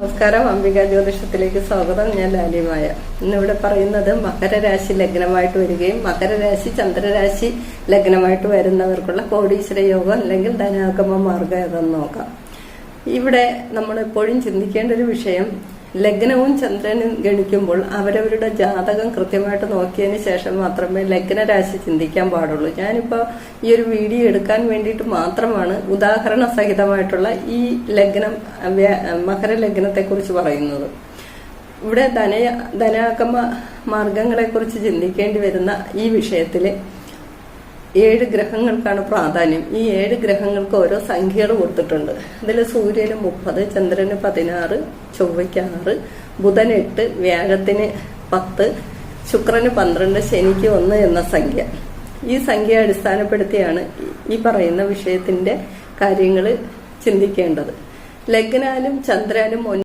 നമസ്കാരം. അംബിക ജ്യോതിഷത്തിലേക്ക് സ്വാഗതം. ഞാൻ ലാലിമായ. ഇന്നിവിടെ പറയുന്നത് മകരരാശി ലഗ്നമായിട്ട് വരികയും മകരരാശി ചന്ദ്രരാശി ലഗ്നമായിട്ട് വരുന്നവർക്കുള്ള കോടീശ്വര യോഗം അല്ലെങ്കിൽ ധനാഗമ മാർഗം ഏതെന്ന് നോക്കാം. ഇവിടെ നമ്മൾ എപ്പോഴും ചിന്തിക്കേണ്ട ഒരു വിഷയം, ലഗ്നവും ചന്ദ്രനും ഗണിക്കുമ്പോൾ അവരവരുടെ ജാതകം കൃത്യമായിട്ട് നോക്കിയതിന് ശേഷം മാത്രമേ ലഗ്നരാശി ചിന്തിക്കാൻ പാടുള്ളൂ. ഞാനിപ്പോൾ ഈ ഒരു വീഡിയോ എടുക്കാൻ വേണ്ടിയിട്ട് മാത്രമാണ് ഉദാഹരണ സഹിതമായിട്ടുള്ള ഈ ലഗ്നം മകരലഗ്നത്തെ കുറിച്ച് പറയുന്നത്. ഇവിടെ ധനാഗമ മാർഗങ്ങളെ കുറിച്ച് ചിന്തിക്കേണ്ടി വരുന്ന ഈ വിഷയത്തില് 7 ഗ്രഹങ്ങൾക്കാണ് പ്രാധാന്യം. ഈ 7 ഗ്രഹങ്ങൾക്ക് ഓരോ സംഖ്യകൾ കൊടുത്തിട്ടുണ്ട്. ഇതിൽ സൂര്യന് 30, ചന്ദ്രന് 16, ചൊവ്വയ്ക്ക് 6, ബുധൻ 8, വ്യാഴത്തിന് 10, ശുക്രന് 12, ശനിക്ക് 1 എന്ന സംഖ്യ. ഈ സംഖ്യ അടിസ്ഥാനപ്പെടുത്തിയാണ് ഈ പറയുന്ന വിഷയത്തിന്റെ കാര്യങ്ങൾ ചിന്തിക്കേണ്ടത്. ലഗ്നാലും ചന്ദ്രനും